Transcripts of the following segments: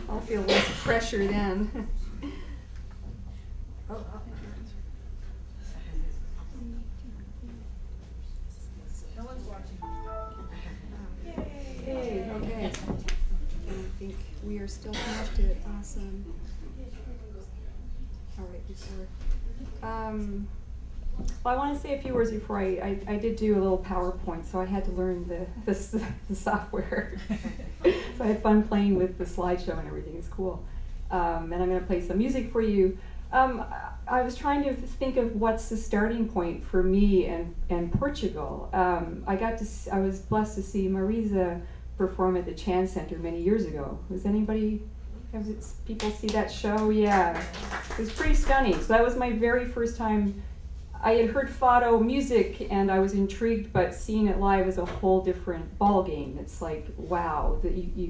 I'll feel less pressure then. Oh, no one's watching. Yay, okay. I think we are still connected. Awesome. All right, before. Well, I want to say a few words before I did do a little PowerPoint, so I had to learn the software. So I had fun playing with the slideshow and everything. It's cool. And I'm going to play some music for you. I was trying to think of what's the starting point for me and Portugal. I was blessed to see Marisa perform at the Chan Center many years ago. Was anybody? People see that show? Yeah, it was pretty stunning. So that was my very first time. I had heard Fado music and I was intrigued, but seeing it live is a whole different ball game. It's like, wow, that you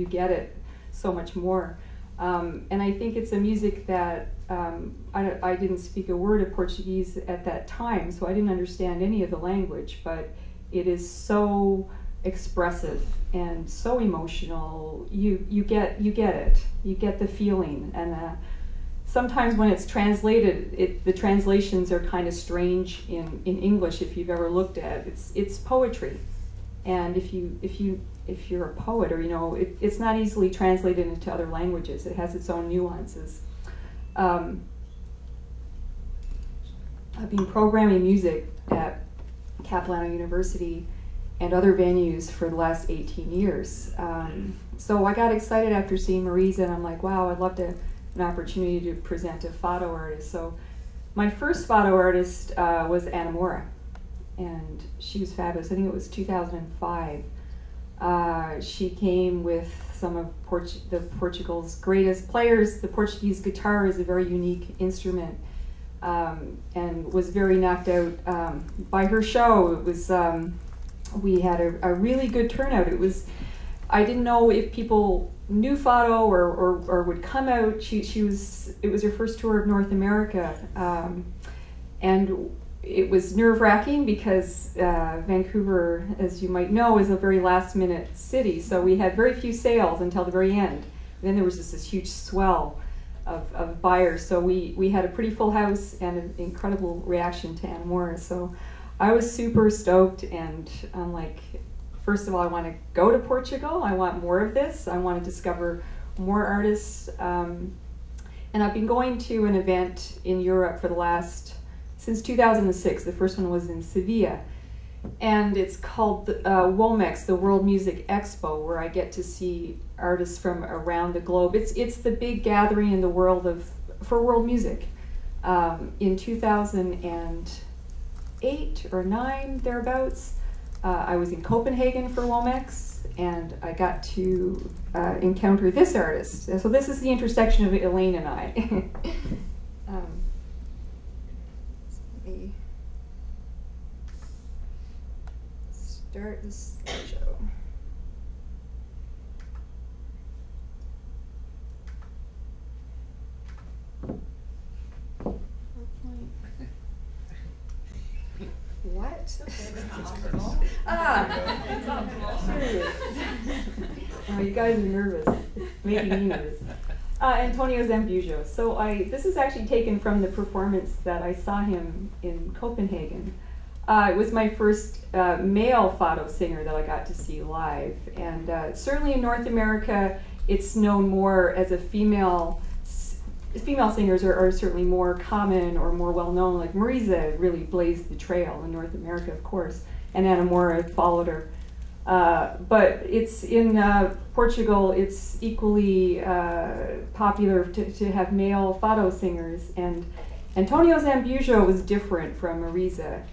get it so much more. And I think it's a music that I didn't speak a word of Portuguese at that time, so I didn't understand any of the language, but it is so expressive and so emotional. You get it. You get the feeling. And sometimes when it's translated, the translations are kind of strange in English. If you've ever looked at it, it's poetry, and if you're a poet, or it's not easily translated into other languages. It has its own nuances. I've been programming music at Capilano University and other venues for the last 18 years. So I got excited after seeing Marisa, and I'm like, wow, I'd love an opportunity to present a Fado artist. So my first Fado artist was Ana Moura, and she was fabulous. I think it was 2005. She came with some of Portugal's greatest players. The Portuguese guitar is a very unique instrument, and was very knocked out by her show. It was we had a really good turnout. I didn't know if people knew Fado or would come out. It was her first tour of North America, and it was nerve-wracking because Vancouver, as you might know, is a very last-minute city. So we had very few sales until the very end. And then there was just this huge swell of buyers. So we had a pretty full house and an incredible reaction to Ana Moura. So I was super stoked, and I'm like, first of all, I want to go to Portugal. I want more of this. I want to discover more artists. And I've been going to an event in Europe since 2006. The first one was in Sevilla, and it's called WOMEX, the World Music Expo, where I get to see artists from around the globe. It's the big gathering in the world for world music. In 2008 or 9, thereabouts, I was in Copenhagen for WOMEX, and I got to encounter this artist. So this is the intersection of Elaine and I. Let me start this slideshow. What? Oh, you guys are nervous. It's making me nervous. Antonio Zambujo. So this is actually taken from the performance that I saw him in Copenhagen. It was my first male Fado singer that I got to see live. And certainly in North America, it's known more as a female singers are certainly more common or more well-known. Like Marisa really blazed the trail in North America, of course, and Ana Moura followed her. But it's in Portugal, it's equally popular to have male Fado singers. And Antonio Zambujo was different from Marisa,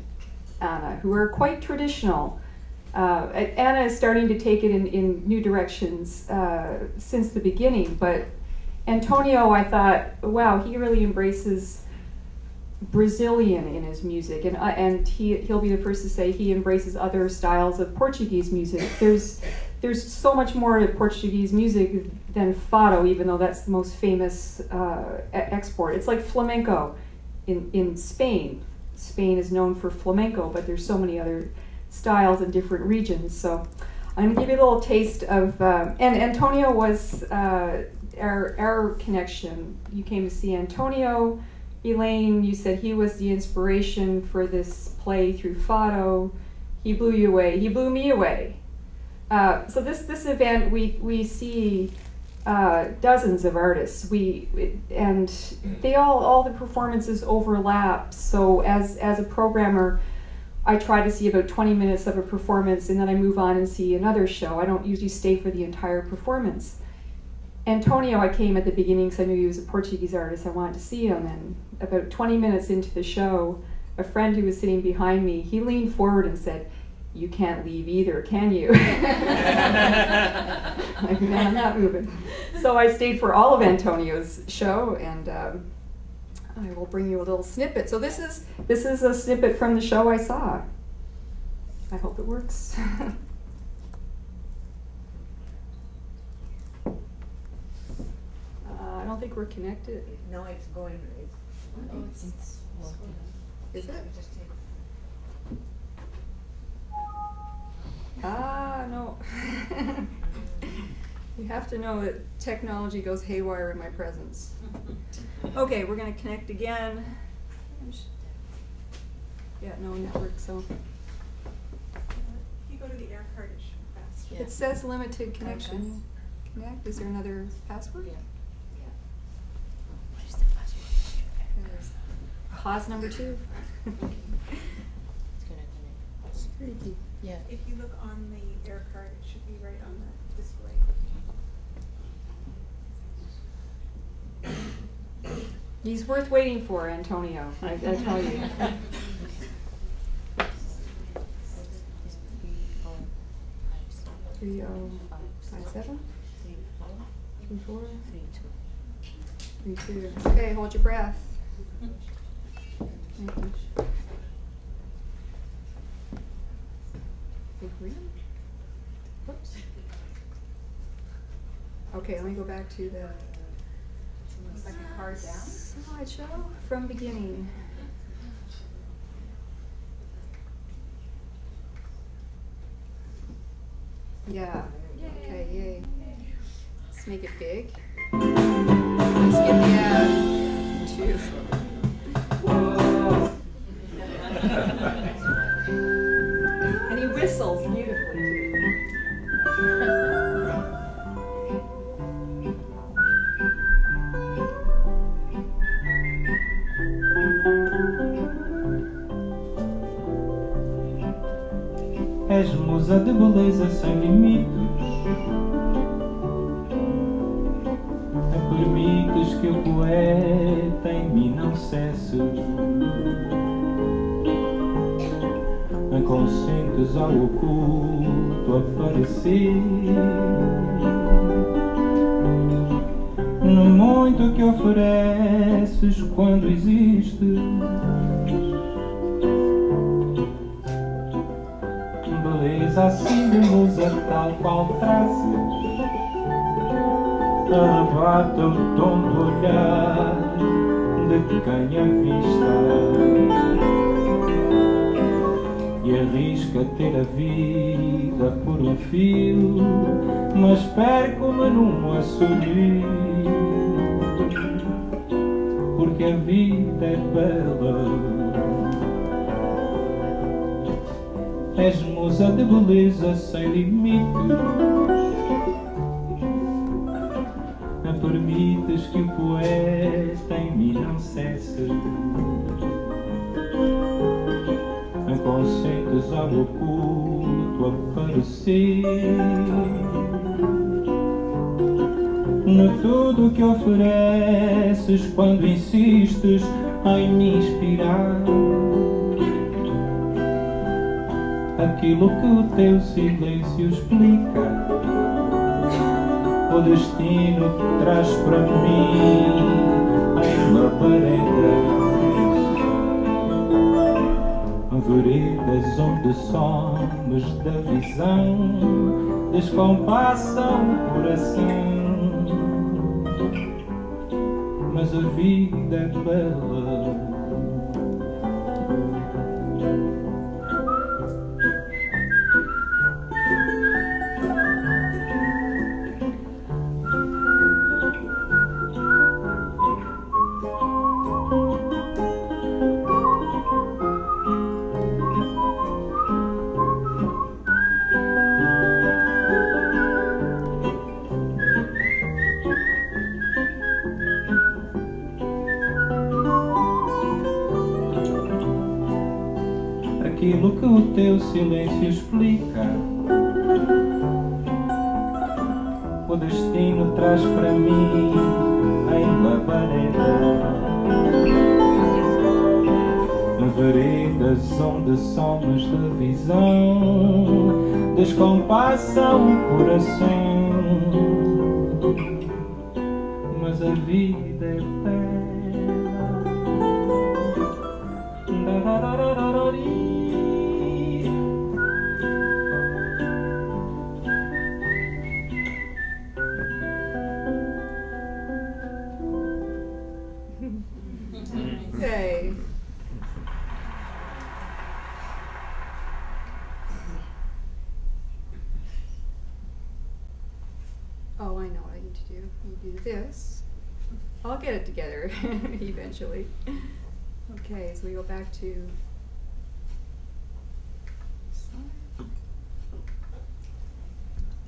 Ana, who are quite traditional. Ana is starting to take it in new directions since the beginning, but Antonio, I thought, wow, he really embraces Brazilian in his music, and he'll be the first to say he embraces other styles of Portuguese music. There's so much more to Portuguese music than Fado, even though that's the most famous export. It's like flamenco in Spain. Spain is known for flamenco, but there's so many other styles in different regions. So I'm going to give you a little taste of, and Antonio was our connection. You came to see Antonio. Elaine, you said he was the inspiration for this play through Fado. He blew you away. He blew me away. So this event, we see dozens of artists. And they all the performances overlap. So as a programmer, I try to see about 20 minutes of a performance, and then I move on and see another show. I don't usually stay for the entire performance. Antonio, I came at the beginning because I knew he was a Portuguese artist. I wanted to see him, and about 20 minutes into the show, a friend who was sitting behind me, he leaned forward and said, "You can't leave either, can you?" Like, man, I'm not moving. So I stayed for all of Antonio's show, and I will bring you a little snippet. So this is a snippet from the show I saw. I hope it works. I don't think we're connected. No, it's going. It's working. Is it? Just take No. You have to know that technology goes haywire in my presence. Okay, we're going to connect again. Yeah, no network, so. If you go to the air card, it should be faster. It says limited connection. Connect. Is there another password? Yeah. What is the password? There's Haas number 2. It's gonna connect. Security key. Yeah. If you look on the air card, it should be right on the display. He's worth waiting for, Antonio. I tell you. It's 3057? 34? 32. 32. Okay, hold your breath. Thank you. Agree? Whoops. Okay, let me go back to the second card down. slideshow from beginning. Yeah. Okay, yay. Let's make it big. Let's get the ad too. And he whistles beautifully too. És musa de beleza sem limites. Permites que o poeta em mim não cesse. Consentes ao oculto aparecer. No muito que ofereces quando existes. Beleza assim de musa tal qual trazes. Arrebata o tom do olhar de quem avista e arrisca ter a vida por um fio, mas perco-me num assobio, porque a vida é bela. És musa de beleza sem limites. Permites que o poeta em mim não cesse. Consentes ao oculto aparecer. No tudo que ofereces quando insistes em me inspirar. Aquilo que o teu silêncio explica. O destino traz para mim em labaredas, veredas onde somos da visão descompassam o coração, mas a vida é bela. que o teu silêncio explica. O destino traz para mim em labareda veredas onde somos de visão descompassa o coração, mas a vida é bela. Okay. Oh, I know what I need to do. You do this. I'll get it together eventually. Okay, so we go back to.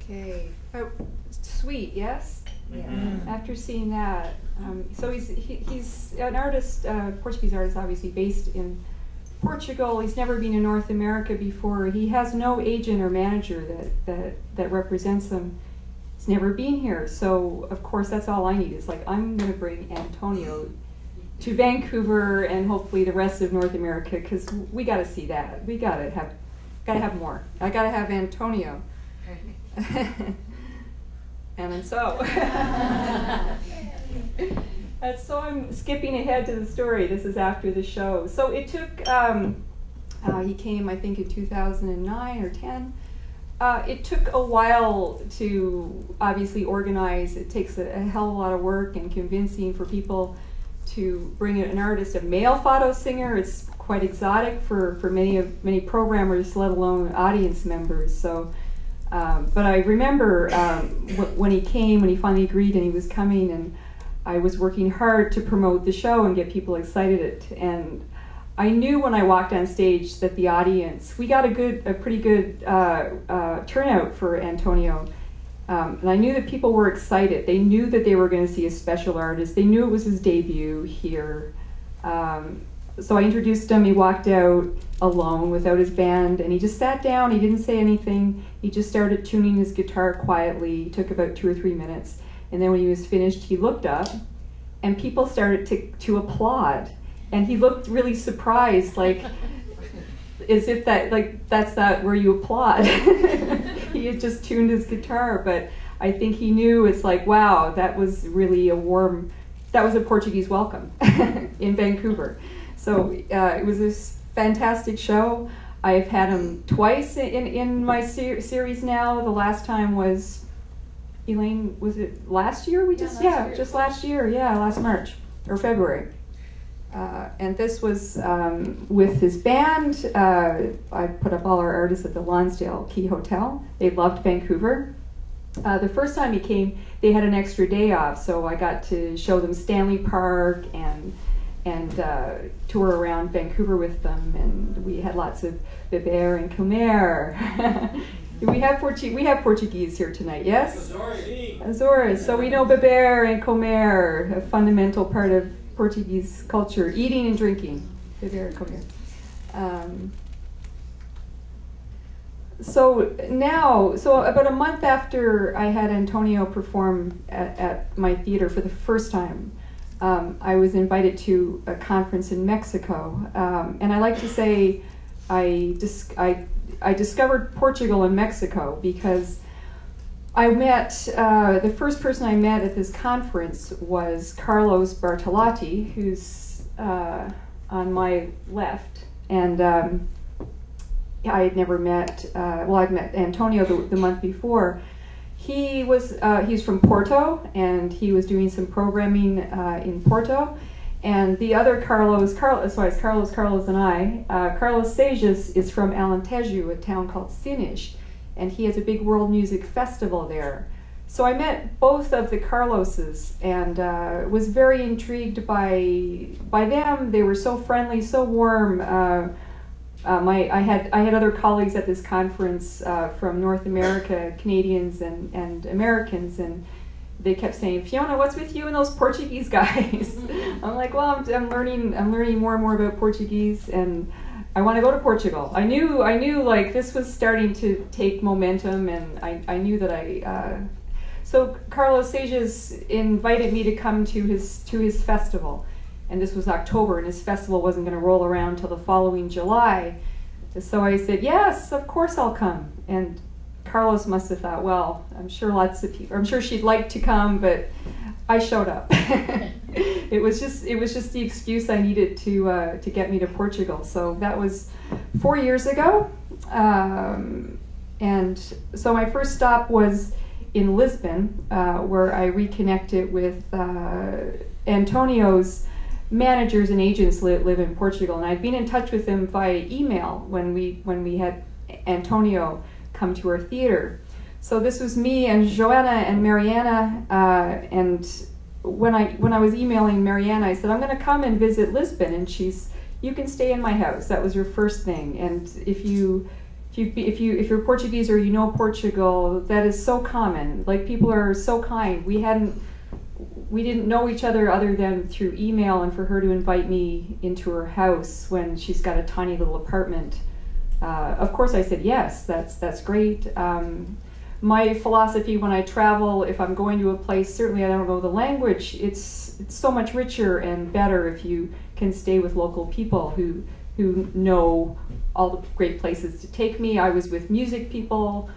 Okay. Oh, sweet. Yes. Yeah. After seeing that, so he's an artist, Portuguese artist, obviously based in Portugal. He's never been in North America before. He has no agent or manager that represents him. He's never been here, so of course that's all I need. Is like, I'm going to bring Antonio to Vancouver and hopefully the rest of North America, because we got to see that. We got to have more. I got to have Antonio. And so, and so I'm skipping ahead to the story. This is after the show. So it took, he came I think in 2009 or 10. It took a while to obviously organize. It takes a hell of a lot of work and convincing for people to bring an artist, a male Fado singer. It's quite exotic for many programmers, let alone audience members. So. But I remember when he came, when he finally agreed and he was coming, and I was working hard to promote the show and get people excited. And I knew when I walked on stage that the audience, we got a pretty good turnout for Antonio. And I knew that people were excited. They knew that they were going to see a special artist. They knew it was his debut here. So I introduced him. He walked out alone without his band, and he just sat down. He didn't say anything. He just started tuning his guitar quietly. It took about 2 or 3 minutes, and then when he was finished, he looked up, and people started to applaud, and he looked really surprised, like as if that's not where you applaud. He had just tuned his guitar, but I think he knew. It's like, wow, that was really that was a Portuguese welcome in Vancouver. So it was this fantastic show. I've had him twice in my series now. The last time was, Elaine, was it last year? Just last year, last March or February. And this was with his band. I put up all our artists at the Lonsdale Key Hotel. They loved Vancouver. The first time he came, they had an extra day off, so I got to show them Stanley Park and tour around Vancouver with them, and we had lots of beber and comer. we have Portuguese here tonight, yes? Azores. So we know beber and comer, a fundamental part of Portuguese culture, eating and drinking. Beber and comer. So about a month after I had Antonio perform at my theater for the first time, I was invited to a conference in Mexico, and I like to say I discovered Portugal in Mexico because I met, the first person I met at this conference was Carlos Bartolotti, who's on my left, and I had never met, I'd met Antonio the month before. He's from Porto, and he was doing some programming in Porto. And the other Carlos and I, Carlos Sejas is from Alentejo, a town called Sines, and he has a big world music festival there. So I met both of the Carloses and was very intrigued by them. They were so friendly, so warm. I had other colleagues at this conference from North America, Canadians and Americans, and they kept saying, "Fiona, what's with you and those Portuguese guys?" I'm like, well, I'm learning more and more about Portuguese, and I want to go to Portugal. I knew like this was starting to take momentum, and I knew that so Carlos Seijas invited me to come to his festival, and this was October, and his festival wasn't going to roll around till the following July. So I said, yes, of course I'll come. And Carlos must have thought, well, I'm sure she'd like to come, but I showed up. It was just the excuse I needed to get me to Portugal. So that was 4 years ago, and so my first stop was in Lisbon, where I reconnected with Antonio's managers and agents live in Portugal, and I'd been in touch with them via email when we had Antonio come to our theater. So this was me and Joanna and Mariana, and when I was emailing Mariana, I said, I'm going to come and visit Lisbon, and you can stay in my house. That was your first thing. And if you're Portuguese or you know Portugal, that is so common. Like, people are so kind. We didn't know each other than through email, and for her to invite me into her house when she's got a tiny little apartment, of course I said yes. That's great. My philosophy when I travel, if I'm going to a place, certainly I don't know the language, it's so much richer and better if you can stay with local people who know all the great places to take me. I was with music people.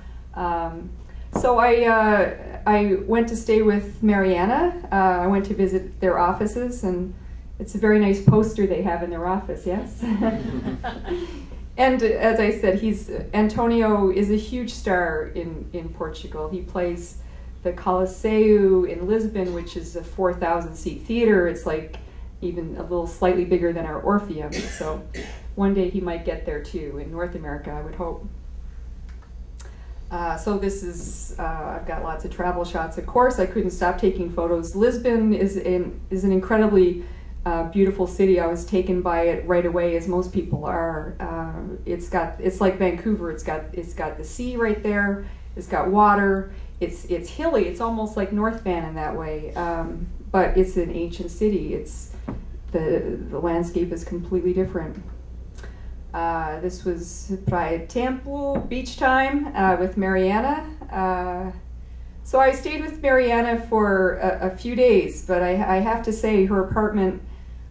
So I went to stay with Mariana. I went to visit their offices, and it's a very nice poster they have in their office, yes? And as I said, Antonio is a huge star in Portugal. He plays the Coliseu in Lisbon, which is a 4,000-seat theater. It's like even a little slightly bigger than our Orpheum. So one day he might get there too, in North America, I would hope. So this is, I've got lots of travel shots. Of course, I couldn't stop taking photos. Lisbon is an incredibly beautiful city. I was taken by it right away, as most people are. It's like Vancouver. It's got the sea right there. It's got water. It's hilly. It's almost like North Van in that way. But it's an ancient city. The landscape is completely different. This was Praia Tempo, beach time with Mariana. So I stayed with Mariana for a few days, but I have to say her apartment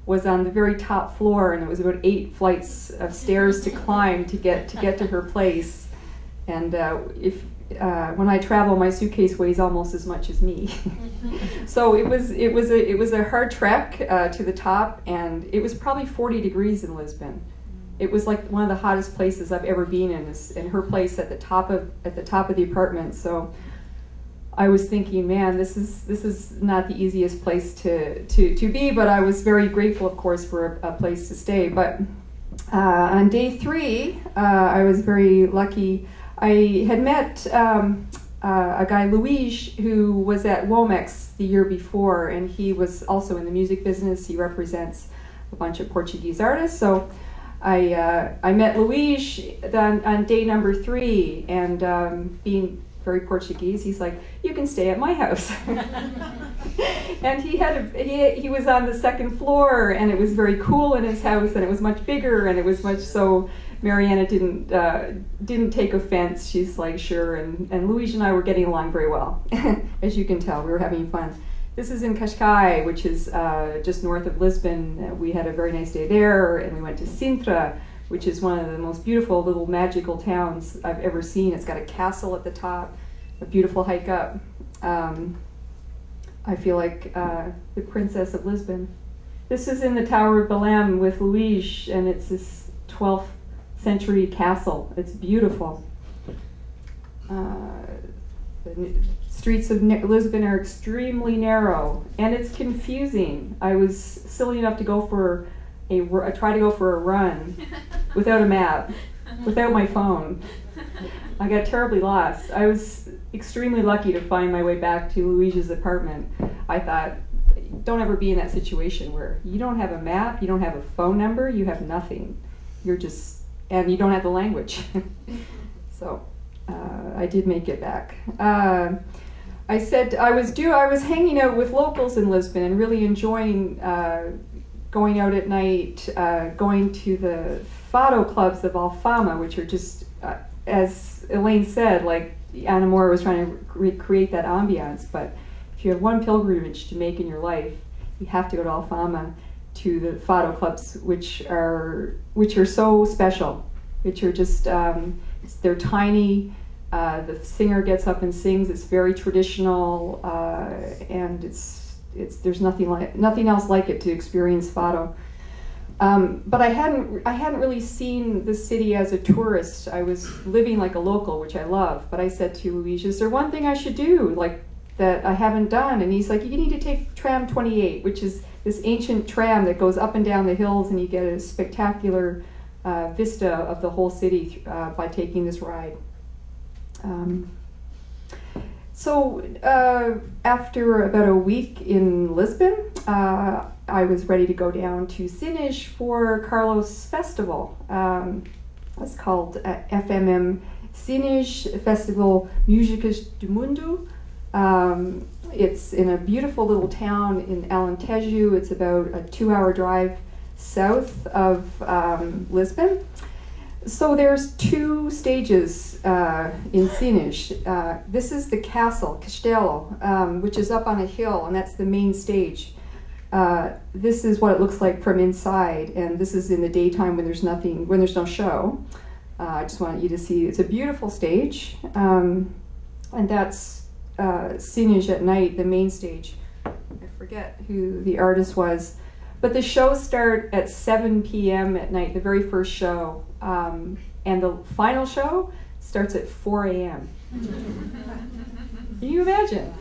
was on the very top floor, and it was about 8 flights of stairs to climb to get to her place. And when I travel, my suitcase weighs almost as much as me. So it was a hard trek to the top, and it was probably 40 degrees in Lisbon. It was like one of the hottest places I've ever been in, and her place at the top of the apartment. So I was thinking, man, this is not the easiest place to be, but I was very grateful, of course, for a place to stay. But on day 3, I was very lucky. I had met a guy, Luis, who was at Womex the year before, and he was also in the music business. He represents a bunch of Portuguese artists. So I met Luis on day number 3, and being very Portuguese, he's like, you can stay at my house. And he was on the 2nd floor, and it was very cool in his house, and it was much bigger, and it was much so. Mariana didn't take offense. She's like, sure, and Luis and I were getting along very well. As you can tell, we were having fun. This is in Cascais, which is just north of Lisbon. We had a very nice day there, and we went to Sintra, which is one of the most beautiful little magical towns I've ever seen. It's got a castle at the top, a beautiful hike up. I feel like the Princess of Lisbon. This is in the Tower of Belém with Luis, and it's this 12th century castle. It's beautiful. The streets of Lisbon are extremely narrow, and it's confusing. I was silly enough to try to go for a run without a map, without my phone. I got terribly lost. I was extremely lucky to find my way back to Luis's apartment. I thought, don't ever be in that situation where you don't have a map, you don't have a phone number, you have nothing. And you don't have the language. So I did make it back. I said I was hanging out with locals in Lisbon and really enjoying going out at night, going to the Fado clubs of Alfama, which are just, as Elaine said, like Anna Moura was trying to recreate that ambiance, but if you have one pilgrimage to make in your life, you have to go to Alfama, to the Fado clubs, which are so special, which are just, they're tiny, the singer gets up and sings, it's very traditional, and there's nothing else like it to experience Fado. But I hadn't really seen the city as a tourist. I was living like a local, which I love. But I said to Luis, "Is there one thing I should do, like that I haven't done?" And he's like, "You need to take tram 28, which is this ancient tram that goes up and down the hills, and you get a spectacular vista of the whole city by taking this ride." So after about a week in Lisbon, I was ready to go down to Sines for Carlos' festival. It's called FMM Sines Festival Músicas do Mundo. It's in a beautiful little town in Alentejo. It's about a 2-hour drive south of Lisbon. So there's 2 stages in Sines. This is the castle, Castelo, which is up on a hill, and that's the main stage. This is what it looks like from inside, and this is in the daytime when there's no show. I just wanted you to see, it's a beautiful stage, and that's Sines at night, the main stage. I forget who the artist was, but the shows start at 7 p.m. at night, the very first show, and the final show starts at 4 a.m. Can you imagine?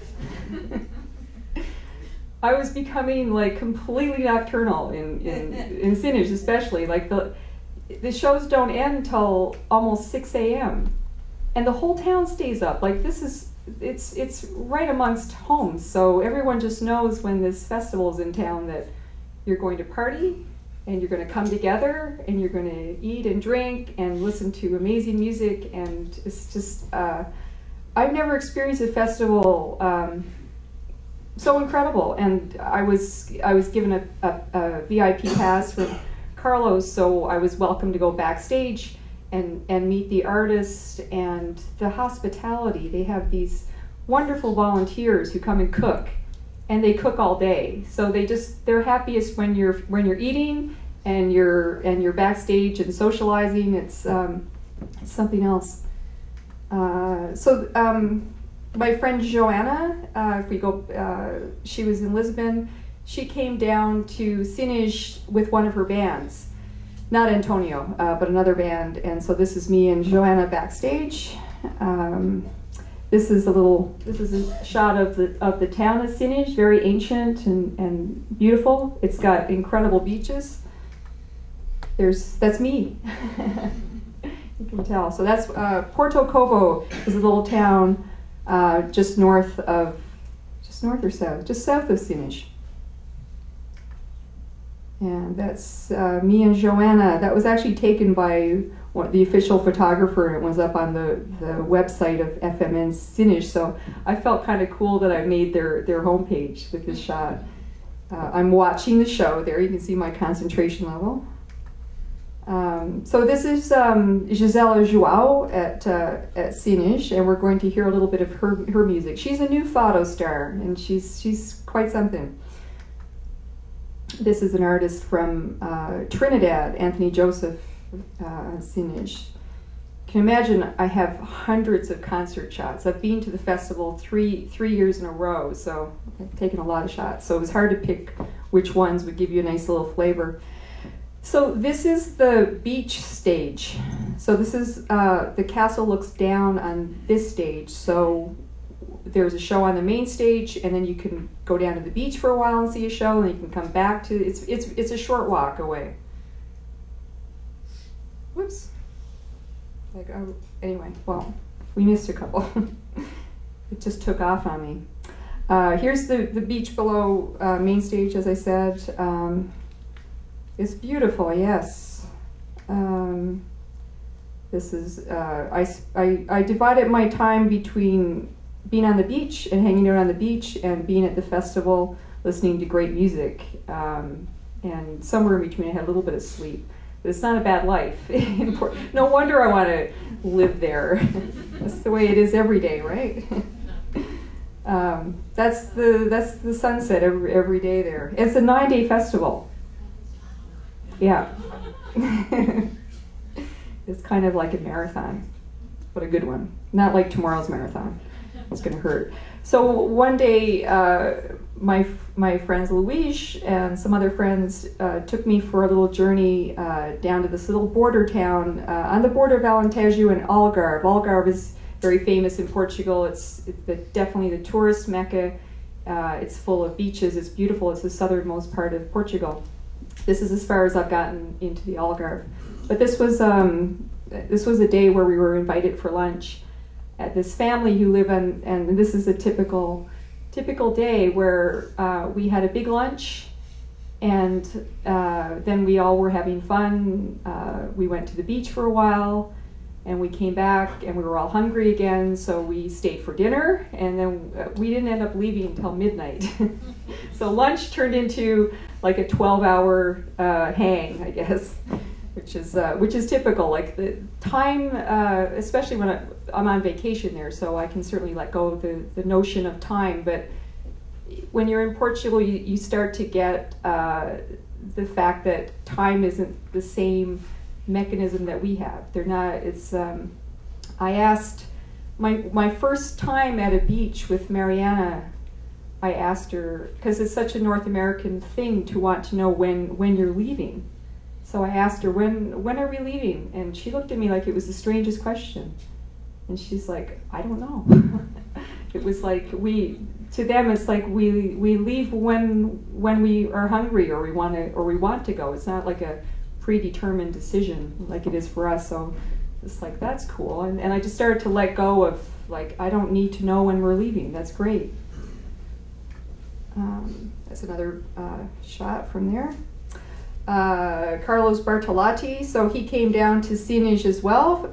I was becoming like completely nocturnal in Sines, especially. Like the shows don't end until almost 6 a.m. and the whole town stays up. Like it's right amongst homes, so everyone just knows when this festival is in town that you're going to party and you're going to come together and you're going to eat and drink and listen to amazing music, and it's just I've never experienced a festival so incredible. And I was given a VIP pass from Carlos, so I was welcome to go backstage and meet the artist and the hospitality. They have these wonderful volunteers who come and cook, and they cook all day. So they're happiest when you're eating and you're backstage and socializing. It's something else. My friend Joanna, she was in Lisbon. She came down to Sines with one of her bands, not Antonio, but another band. And so this is me and Joanna backstage. This is a shot of the town of Sines, very ancient and beautiful. It's got incredible beaches. That's me. You can tell. So that's Porto Covo is a little town just north or south? Just south of Sines. And that's me and Joanna. That was actually taken by the official photographer, and it was up on the website of FMN Sines. So I felt kind of cool that I made their homepage with this shot. I'm watching the show there. You can see my concentration level. So this is Gisela João at Sines, and we're going to hear a little bit of her music. She's a new Fado star, and she's quite something. This is an artist from Trinidad, Anthony Joseph Sines. You can imagine I have hundreds of concert shots. I've been to the festival three years in a row, so I've taken a lot of shots. So it was hard to pick which ones would give you a nice little flavor. So this is the beach stage. So this is, the castle looks down on this stage. So there's a show on the main stage, and then you can go down to the beach for a while and see a show, and you can come back to, it's a short walk away. Whoops. Anyway, well, we missed a couple. It just took off on me. Here's the beach below main stage, as I said. It's beautiful, yes. This is, I divided my time between being on the beach and hanging out on the beach and being at the festival, listening to great music. And somewhere in between I had a little bit of sleep. It's not a bad life. No wonder I want to live there. That's the way it is every day, right? That's the sunset every day there. It's a 9-day festival. Yeah. It's kind of like a marathon, but a good one. Not like tomorrow's marathon. It's going to hurt. So one day, my friends Louise and some other friends took me for a little journey down to this little border town on the border of Alentejo and Algarve. Algarve is very famous in Portugal. It's definitely the tourist mecca. It's full of beaches. It's beautiful. It's the southernmost part of Portugal. This is as far as I've gotten into the Algarve. But this was a day where we were invited for lunch at this family who live on, and this is a typical day where we had a big lunch, and then we all were having fun. We went to the beach for a while, and we came back, and we were all hungry again, so we stayed for dinner, and then we didn't end up leaving until midnight. So lunch turned into like a 12-hour hang, I guess, which is typical. Like the time, especially when I'm on vacation there, so I can certainly let go of the notion of time. But when you're in Portugal, you start to get the fact that time isn't the same mechanism that we have. They're not. It's. I asked my first time at a beach with Mariana. I asked her, because it's such a North American thing to want to know when you're leaving. So I asked her, when are we leaving? And she looked at me like it was the strangest question. And she's like, I don't know. It was like to them it's like we leave when we are hungry or we want to go. It's not like a predetermined decision like it is for us. So it's like, that's cool. And I just started to let go of, like, I don't need to know when we're leaving. That's great. That's another shot from there. Carlos Bartolotti, so he came down to Sines as well.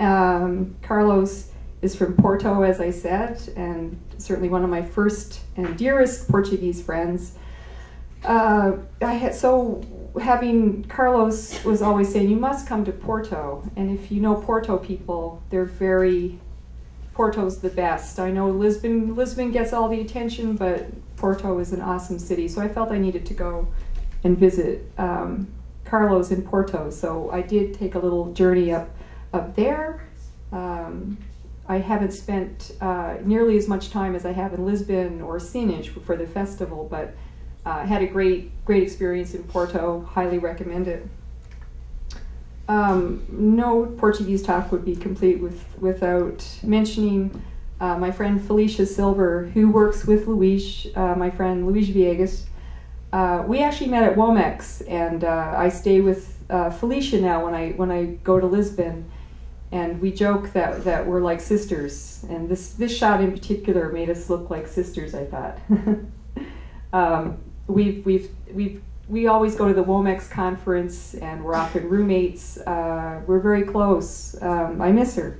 Carlos is from Porto, as I said, and certainly one of my first and dearest Portuguese friends. Having Carlos was always saying, you must come to Porto, and if you know Porto people, Porto's the best. I know Lisbon gets all the attention, but Porto is an awesome city, so I felt I needed to go and visit Carlos in Porto. So I did take a little journey up there. I haven't spent nearly as much time as I have in Lisbon or Sines for the festival, but had a great experience in Porto. Highly recommend it. No Portuguese talk would be complete without mentioning my friend Felicia Silver, who works with Luis, my friend Luis Viegas. We actually met at Womex, and I stay with Felicia now when I go to Lisbon, and we joke that we're like sisters. And this shot in particular made us look like sisters, I thought. We always go to the Womex conference, and we're often roommates. We're very close. I miss her.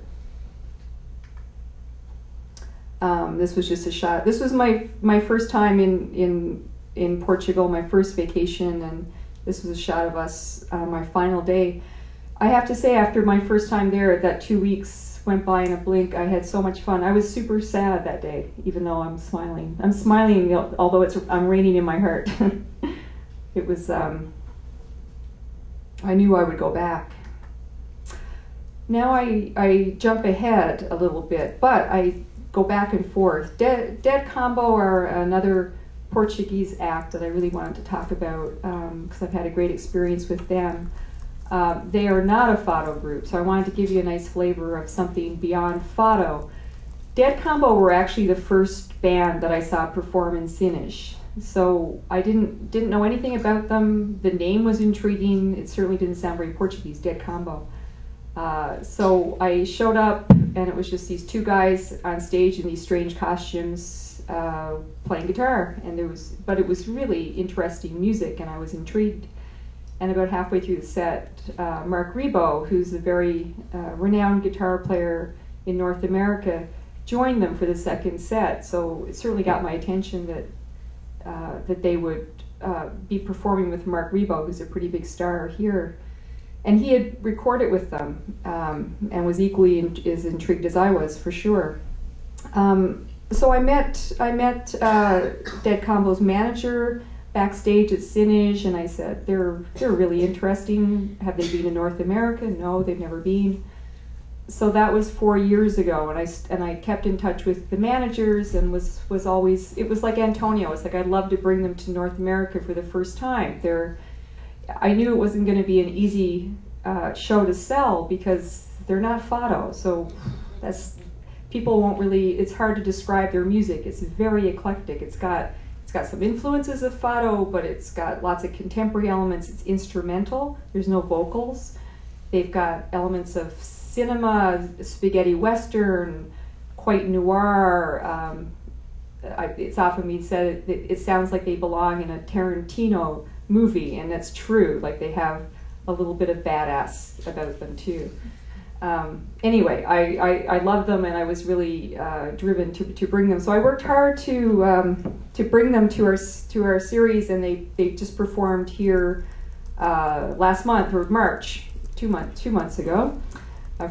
This was just a shot. This was my first time in Portugal, my first vacation, and this was a shot of us my final day. I have to say, after my first time there, that 2 weeks went by in a blink. I had so much fun. I was super sad that day, even though I'm smiling. I'm smiling, although I'm raining in my heart. It was, I knew I would go back. Now I jump ahead a little bit, but I go back and forth. Dead Combo are another Portuguese act that I really wanted to talk about because I've had a great experience with them. They are not a Fado group, so I wanted to give you a nice flavor of something beyond Fado. Dead Combo were actually the first band that I saw perform in Sines. So I didn't know anything about them. The name was intriguing. It certainly didn't sound very Portuguese, Dead Combo. So I showed up, and it was just these two guys on stage in these strange costumes playing guitar. But it was really interesting music, and I was intrigued. And about halfway through the set, Mark Ribot, who's a very renowned guitar player in North America, joined them for the second set. So it certainly got my attention that they would be performing with Mark Ribot, who's a pretty big star here. And he had recorded with them and was equally as intrigued as I was, for sure. So I met Dead Combo's manager backstage at Cinege, and I said, they're really interesting. Have they been in North America? No, they've never been. So that was 4 years ago, and I kept in touch with the managers and was always, it was like Antonio. It's like I'd love to bring them to North America for the first time. I knew it wasn't going to be an easy show to sell because they're not Fado. So people won't really. It's hard to describe their music. It's very eclectic. It's got some influences of Fado, but it's got lots of contemporary elements. It's instrumental. There's no vocals. They've got elements of cinema, spaghetti western, quite noir. It's often been said it sounds like they belong in a Tarantino movie, and that's true. Like they have a little bit of badass about them too. Anyway, I love them, and I was really driven to bring them. So I worked hard to bring them to our series, and they just performed here last month, or March, two months ago,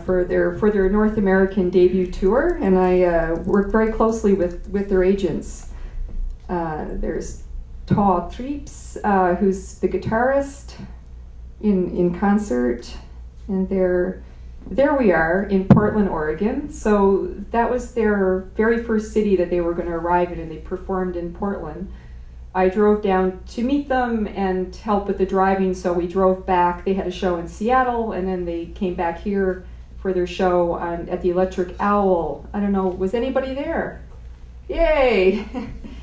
for their North American debut tour, and I worked very closely with their agents. There's Todd Trips, who's the guitarist in concert, and there we are in Portland, Oregon. So that was their very first city that they were going to arrive in, and they performed in Portland. I drove down to meet them and help with the driving, so we drove back. They had a show in Seattle, and then they came back here for their show at the Electric Owl. I don't know, was anybody there? Yay!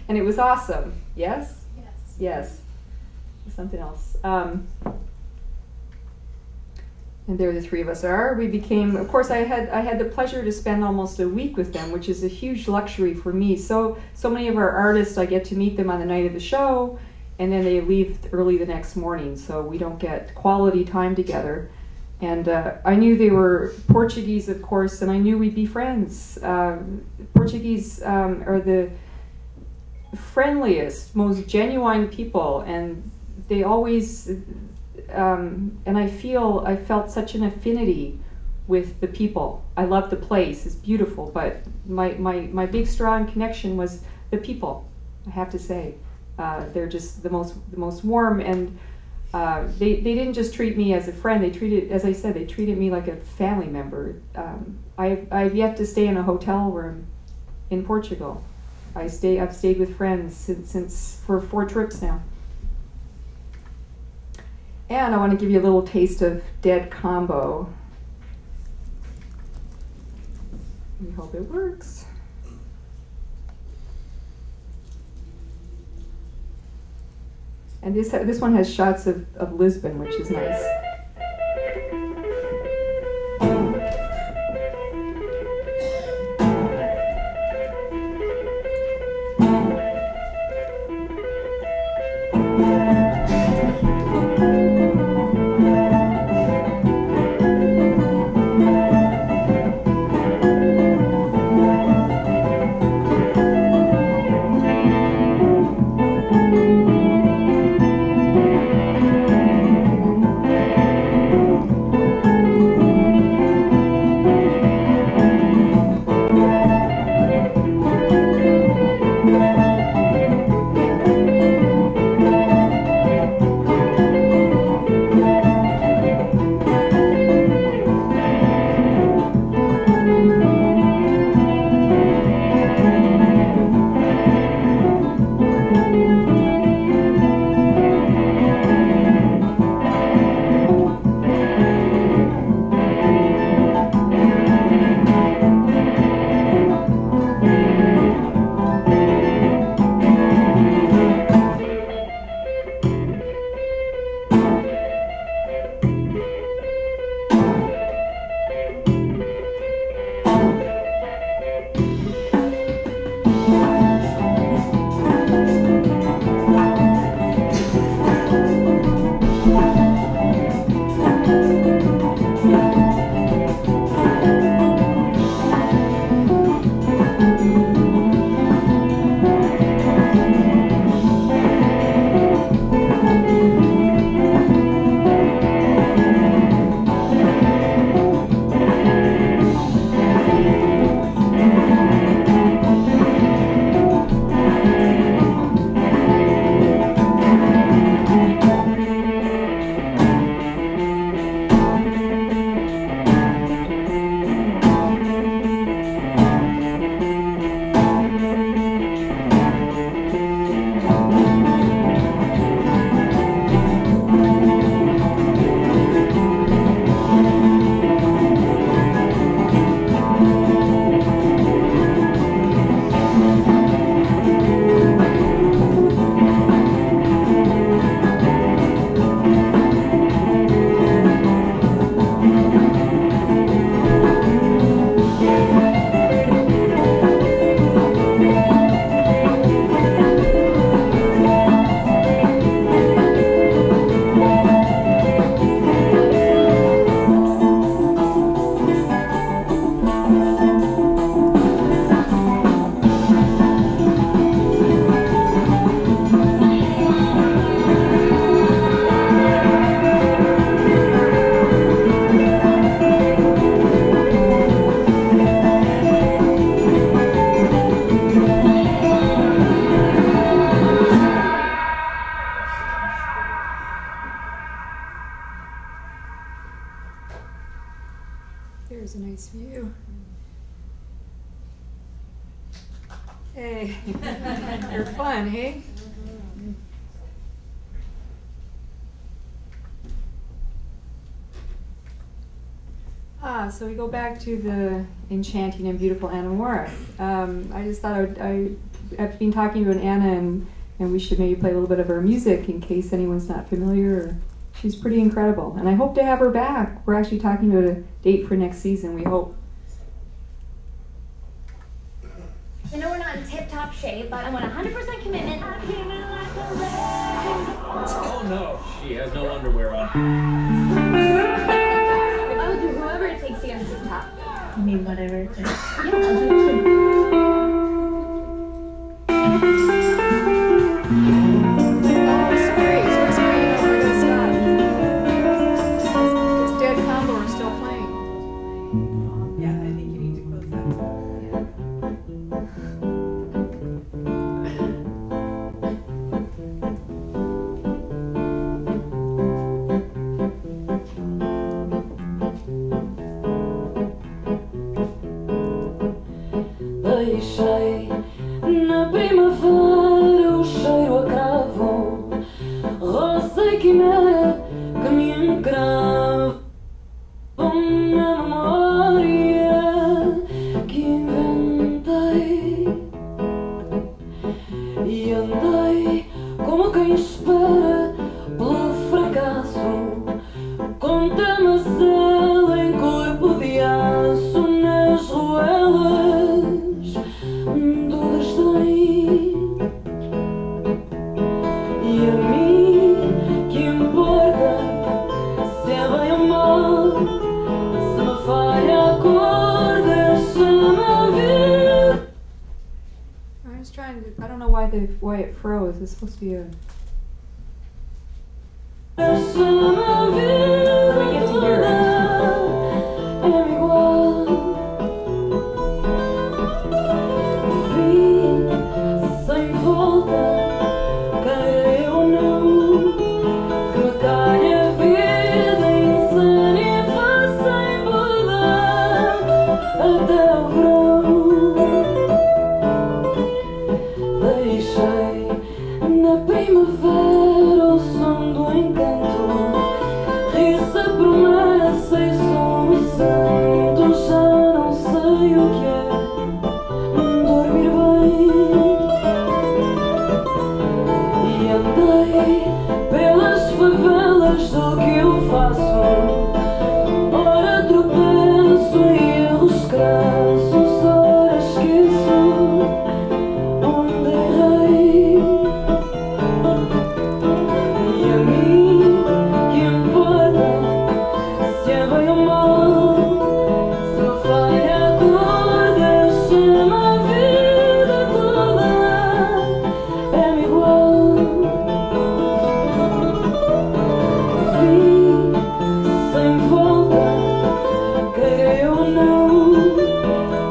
And it was awesome. Yes? Yes. Yes. Something else. And there the three of us are. We became, of course, I had the pleasure to spend almost a week with them, which is a huge luxury for me. So many of our artists, I get to meet them on the night of the show, and then they leave early the next morning, so we don't get quality time together. And I knew they were Portuguese, of course, and I knew we'd be friends. Portuguese are the friendliest, most genuine people, and they always, and I felt such an affinity with the people. I love the place, it's beautiful, but my big strong connection was the people, I have to say. They're just the most warm, and they didn't just treat me as a friend. They treated, as I said, they treated me like a family member. I've yet to stay in a hotel room in Portugal. I've stayed with friends since for 4 trips now. And I want to give you a little taste of Dead Combo. We hope it works. And this one has shots of Lisbon, which is nice. You're fun, hey? So we go back to the enchanting and beautiful Anna Moura. I just thought I've been talking to an Anna, and we should maybe play a little bit of her music in case anyone's not familiar. She's pretty incredible, and I hope to have her back. We're actually talking about a date for next season, we hope. I know we're not in tip-top shape, but I want 100% commitment. Oh no, she has no underwear on. I'll do whoever it takes to get us to the top. I mean, whatever it is. Sorry, we're gonna stop. This dead combo are still playing. Yeah, I think you need to close that. Deixei na primavera o cheiro a cravo, rosa e quimera que me encravam na memória que inventei. E andei como quem espera pelo fracasso, com tamazela em corpo de aço nas ruelas do desdém. E a mim que importa se é bem ou mal, se me falha a cor, deixa-me ver. I was trying to, I don't know why it froze. It's supposed to be a... Deixa-me ver We get to hear it. é igual. Vi sem volta, queira eu ou não, que me calhe a vida insana e vá sem mudar até o verão. Deixei na primavera o som do encanto, ri-se a promessa e som santo. Já não sei o que é dormir bem. E andei pelas favelas do que eu faço, ora tropeço e erros crassos, ora esqueço onde errei. E a mim que importa se é bem ou mal, se me falha a cor, deixa-me a vida toda é-me igual. Vi sem volta, queira eu ou não,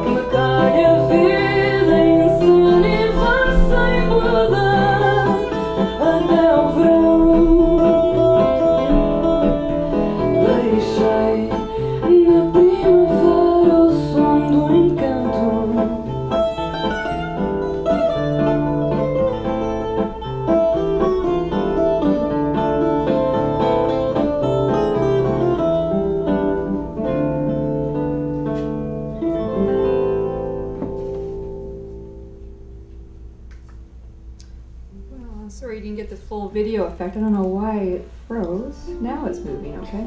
que me calhe a vida insana e vá sem mudar até o verão. Deixei na primavera o som do encanto. Well, sorry you didn't get the full video effect. I don't know why it froze. Now it's moving, okay?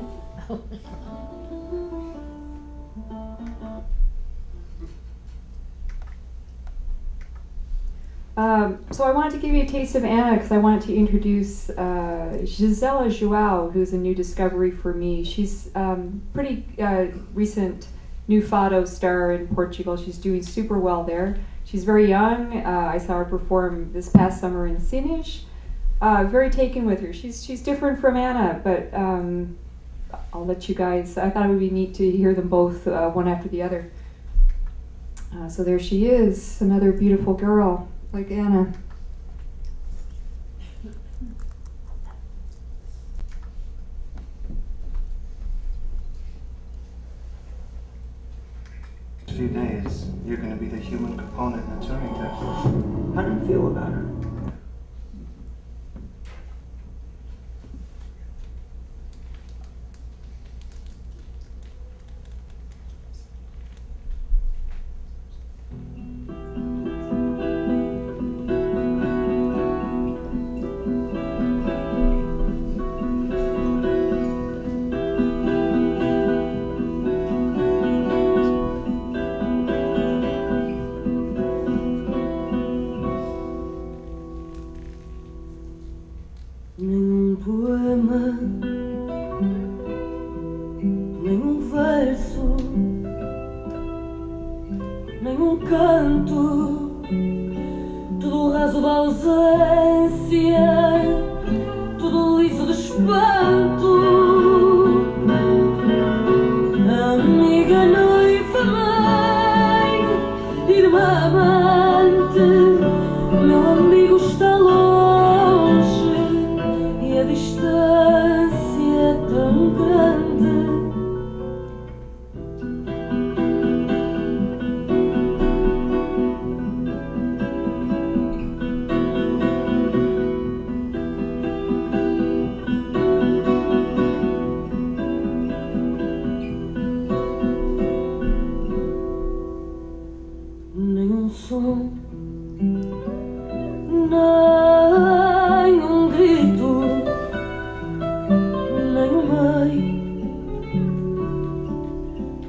So I wanted to give you a taste of Anna because I wanted to introduce Gisela Joao, who's a new discovery for me. She's pretty recent new Fado star in Portugal. She's doing super well there. She's very young. I saw her perform this past summer in Sines. Very taken with her. She's different from Anna, but I'll let you guys, I thought it would be neat to hear them both one after the other. So there she is, another beautiful girl like Anna. Few days, you're going to be the human component in the Turing test. How do you feel about it? Nenhum poema, nenhum verso, nenhum canto, tudo raso da ausência, tudo liso de espanto. Amiga, noiva, mãe, irmã, amante, meu amigo está longe e a distância é tão grande. Nenhum som, nenhum grito, nenhum mãe,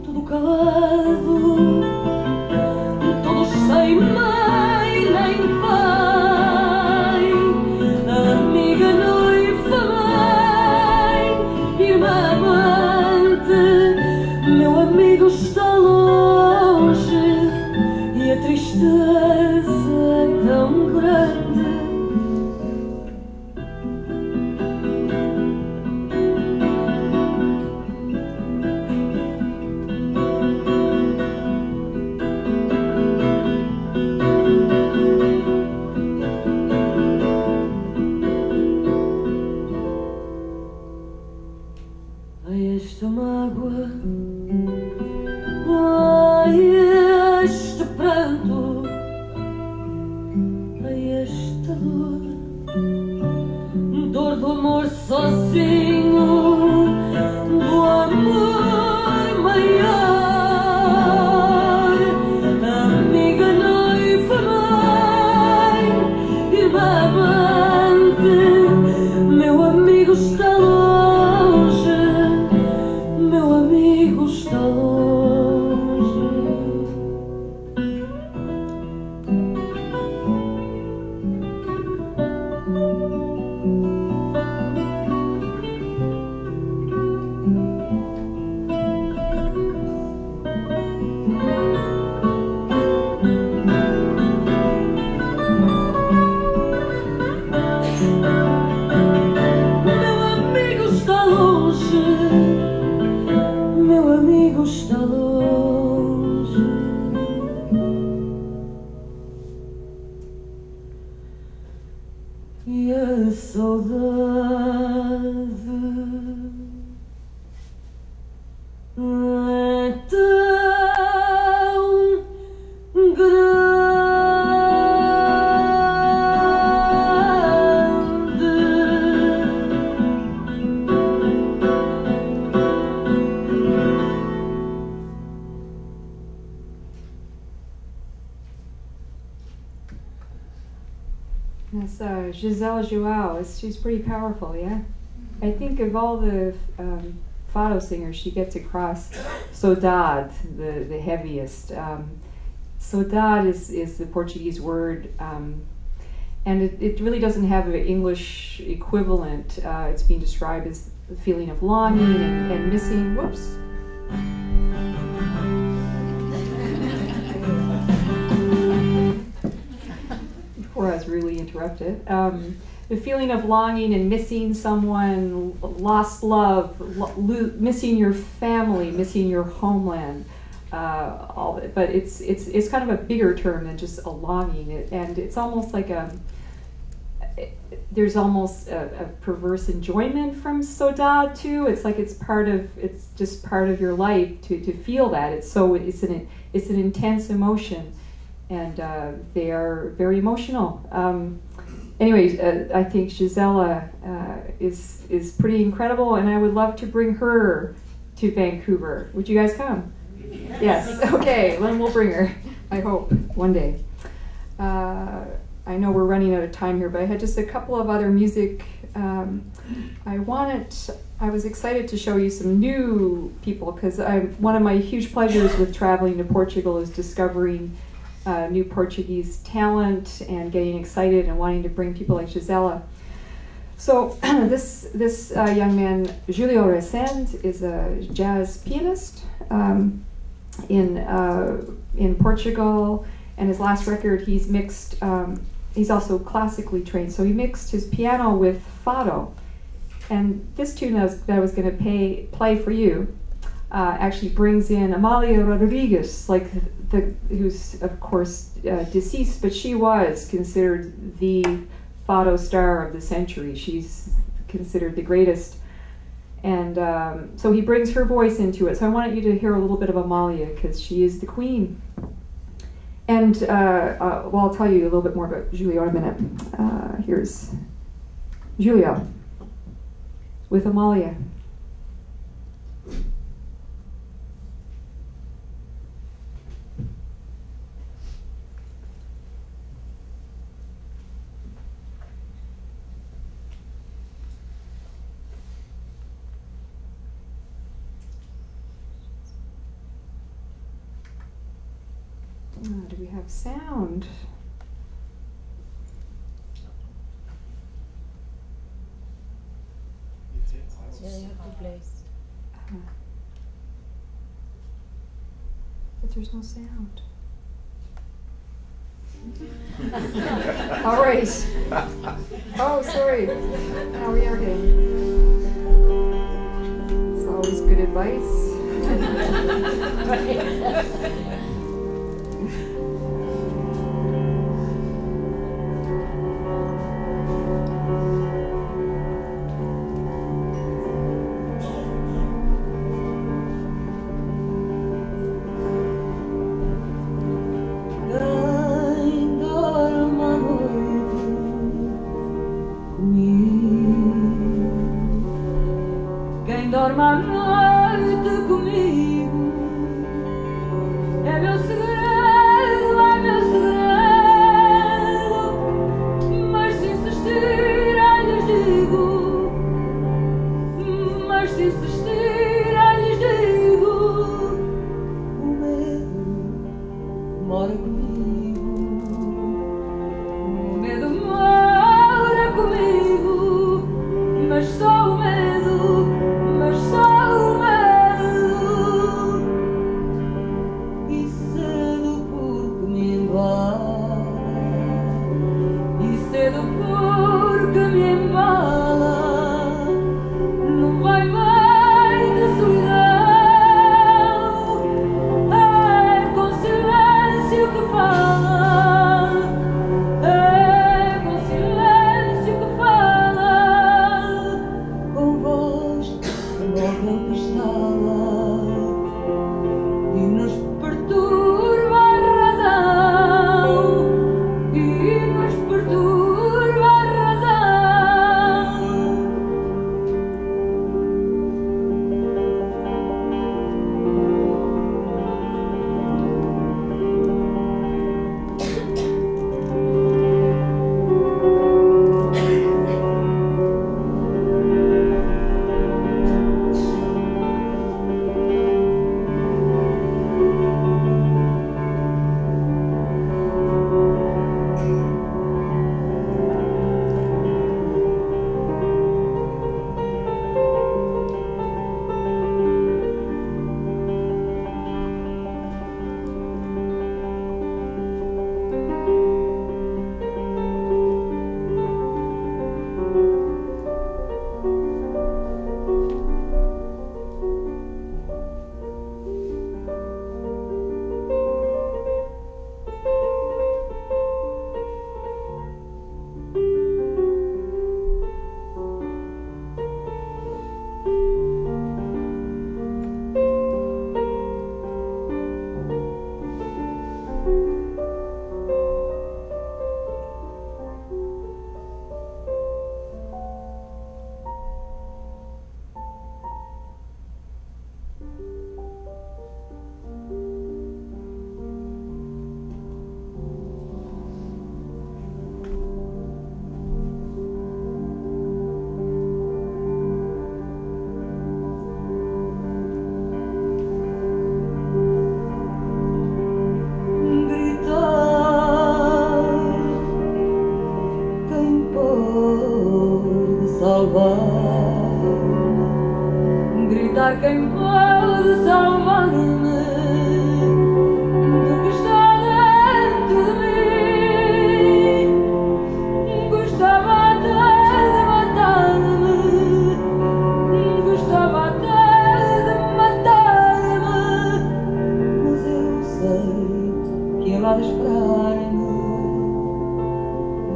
tudo calado, todos sem mãe nem pai. Amiga, noiva, mãe, irmã, amante, meu amigo está longe e a tristeza é tão grande. Ai, esta mágoa, ai, este pranto, ai, esta dor do amor sozinho, do amor maior. Amiga, noiva, mãe, irmã, amante, meu amigo está longe, meu amigo está longe. Meu amigo está longe, meu amigo está longe. E a saudade é tão That's Giselle Joao. She's pretty powerful, yeah? I think of all the Fado singers, she gets across saudade, the heaviest. Saudade is the Portuguese word, and it really doesn't have an English equivalent. It's being described as the feeling of longing and missing. Whoops. Before I was really interrupted. The feeling of longing and missing someone, lost love, missing your family, missing your homeland, but it's kind of a bigger term than just a longing, and it's almost like there's almost a perverse enjoyment from saudade too. It's like it's just part of your life to feel that. It's an intense emotion, and they are very emotional. Anyways, I think Gisela is pretty incredible, and I would love to bring her to Vancouver. Would you guys come? Yes. Okay, then we'll bring her. I hope one day. I know we're running out of time here, but I had just a couple of other music. I was excited to show you some new people, because one of my huge pleasures with traveling to Portugal is discovering new Portuguese talent and getting excited and wanting to bring people like Gisela. So this young man, Julio Resende, is a jazz pianist in Portugal, and his last record he's mixed. He's also classically trained, so he mixed his piano with Fado. And this tune that I was going to play for you actually brings in Amália Rodrigues, who's of course deceased, but she was considered the Fado star of the century. She's considered the greatest. And so he brings her voice into it. So I wanted you to hear a little bit of Amália, because she is the queen. And well, I'll tell you a little bit more about Julio in a minute. Here's Julio with Amália. Do we have sound? Yeah, you have to play. But there's no sound. All right. Oh, sorry. Now we are getting. It's always good advice. salvar-me. Grita quem pode salvar-me do que está dentro de mim. Gostava até de matar-me, gostava até de matar-me, mas eu sei que ele há de esperar-me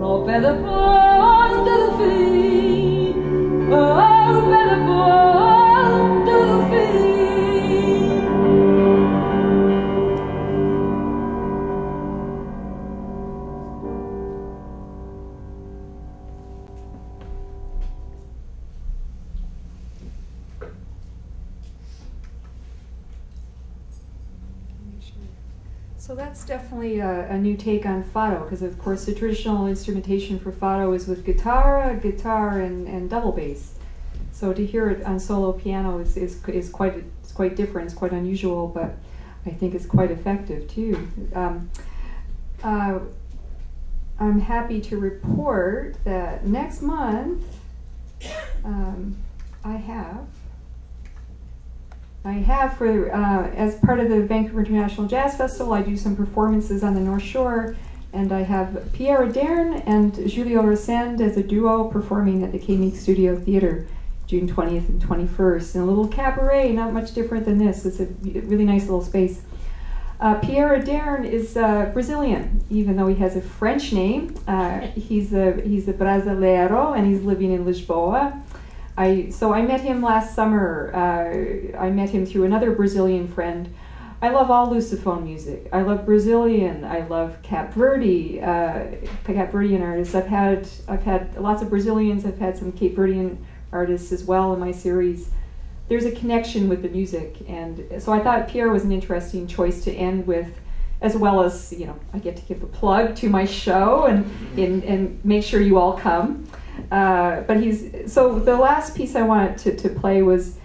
ao pé da porta do fim, ao pé da porta do fim. So that's definitely a new take on Fado, because of course the traditional instrumentation for Fado is with guitar, and double bass. So to hear it on solo piano is quite different. It's quite unusual, but I think it's quite effective too. I'm happy to report that next month I have for as part of the Vancouver International Jazz Festival, I do some performances on the North Shore, and I have Pierre Adern and Julio Resende as a duo performing at the K-Meek Studio Theatre June 20th and 21st in a little cabaret, not much different than this. It's a really nice little space. Pierre Adern is Brazilian, even though he has a French name. He's a brasileiro, and he's living in Lisboa. So I met him last summer. I met him through another Brazilian friend. I love all Lusophone music. I love Brazilian. I love Cape Verdean artists. I've had lots of Brazilians. I've had some Cape Verdean artists as well in my series. There's a connection with the music, and so I thought Pierre was an interesting choice to end with, as well as, you know, I get to give a plug to my show and make sure you all come. So the last piece I wanted to play was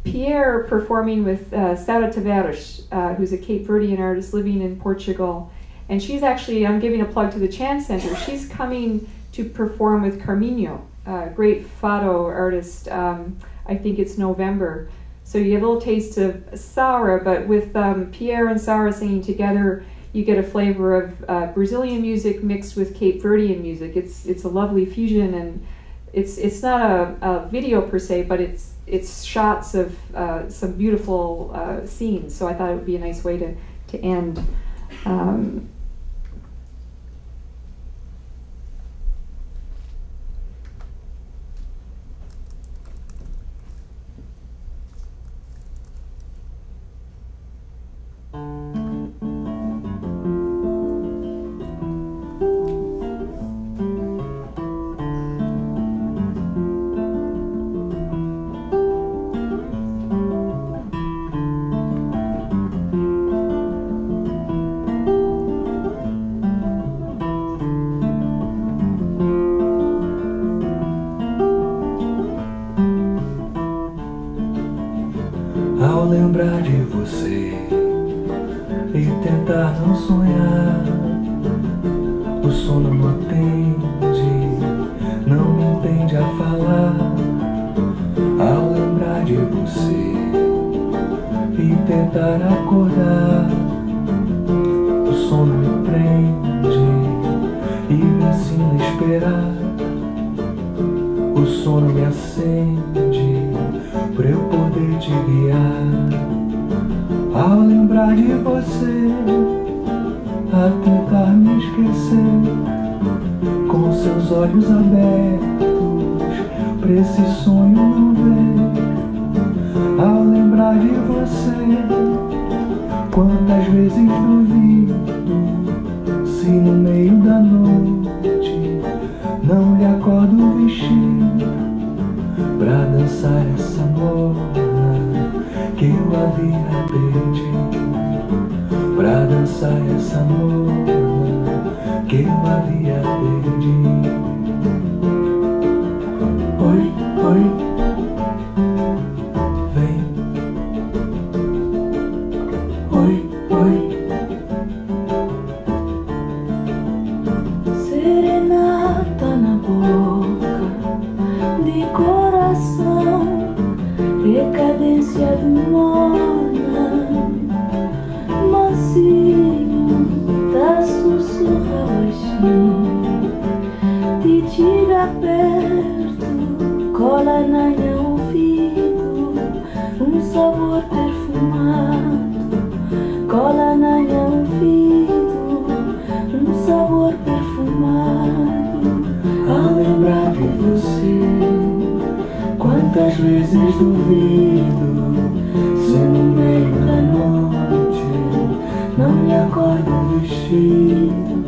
Pierre performing with Sara Tavares, who's a Cape Verdean artist living in Portugal. And she's actually, I'm giving a plug to the Chance Center, she's coming to perform with Carminho, a great Fado artist. I think it's November. So you get a little taste of Sara, but with Pierre and Sara singing together, you get a flavor of Brazilian music mixed with Cape Verdean music. It's a lovely fusion, and it's not a video per se, but it's shots of some beautiful scenes. So I thought it would be a nice way to end. Ao lembrar de você e tentar não sonhar, o sono não me impede a falar. Ao lembrar de você e tentar acordar, o sono me prende e me ensina a esperar. O sono me acende pra eu poder te guiar. Ao lembrar de você, a tentar me esquecer, com seus olhos abertos, pra esse sonho não ver. Ao lembrar de você, quantas vezes duvido, se no meio da noite não lhe acordo o vestido pra dançar essa morna que eu havia perdido, pra dançar essa morna que eu havia perdido. Oi, oi, vem. Oi, oi. Serenata na boca de de coração, decadência do mona, mansinho, tá sussurra baixinho, te tira perto, cola na minha ouvido, sabor perfumado, cola na minha ouvido, sabor perfumado. Ao lembrar de você, quantas vezes duvido, se no meio da noite não me acordo vestido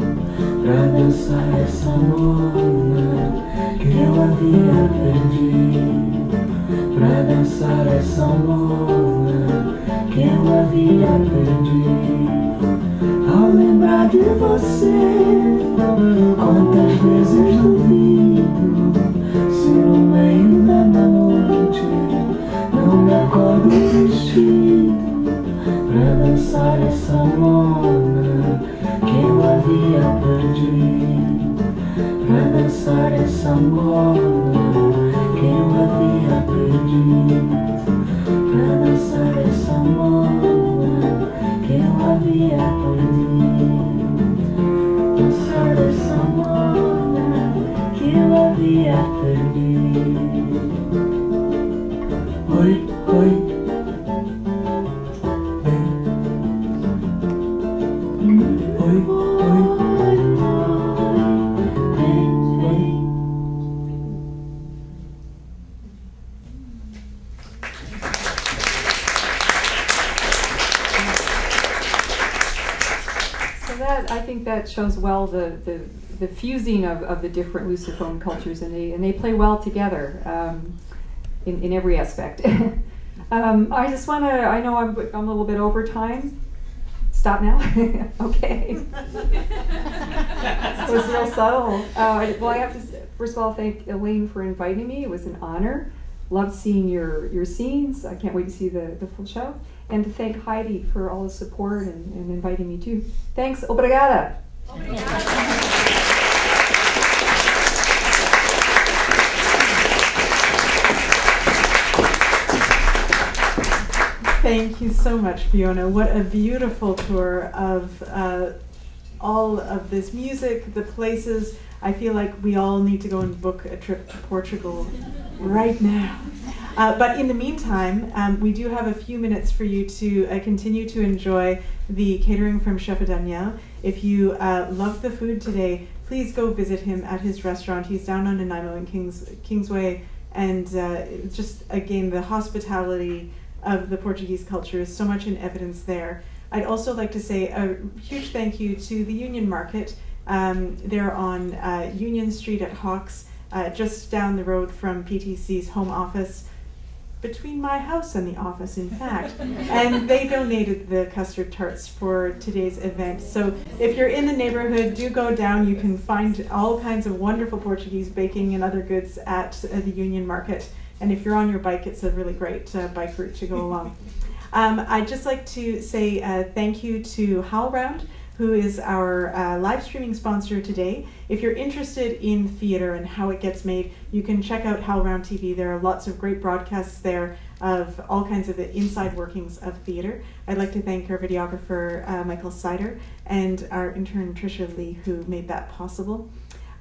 pra dançar essa mona que eu havia perdido, pra dançar essa mona que eu havia perdido. Ao lembrar de você, quantas vezes duvido, se no meio da noite não me acordo vestido pra dançar essa mona que eu havia perdido, pra dançar essa mona que eu havia perdido, pra dançar essa mona que eu havia perdido, dançar essa mona que eu havia perdido. Oi, oi. I think that shows well the fusing of the different Lusophone cultures, and they play well together in every aspect. I just want to, I know I'm a little bit over time. Stop now? Okay. It was real subtle. Well, I have to first of all thank Elaine for inviting me. It was an honor. Loved seeing your scenes. I can't wait to see the full show. And to thank Heidi for all the support and inviting me too. Thanks. Obrigada. Thank you so much, Fiona. What a beautiful tour of all of this music, the places. I feel like we all need to go and book a trip to Portugal right now. But in the meantime, we do have a few minutes for you to continue to enjoy the catering from Chefe Daniel. If you love the food today, please go visit him at his restaurant. He's down on Nanaimo in Kingsway, and just again, the hospitality of the Portuguese culture is so much in evidence there. I'd also like to say a huge thank you to the Union Market. They're on Union Street at Hawks, just down the road from PTC's home office, between my house and the office, in fact. And they donated the custard tarts for today's event. So if you're in the neighborhood, do go down. You can find all kinds of wonderful Portuguese baking and other goods at the Union Market. And if you're on your bike, it's a really great bike route to go along. I'd just like to say thank you to HowlRound, who is our live streaming sponsor today. If you're interested in theater and how it gets made, you can check out HowlRound TV. There are lots of great broadcasts there of all kinds of the inside workings of theater. I'd like to thank our videographer, Michael Sider, and our intern, Tricia Lee, who made that possible.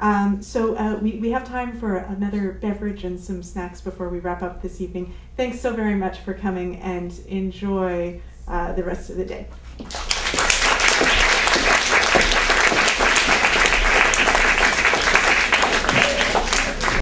We have time for another beverage and some snacks before we wrap up this evening. Thanks so very much for coming, and enjoy the rest of the day.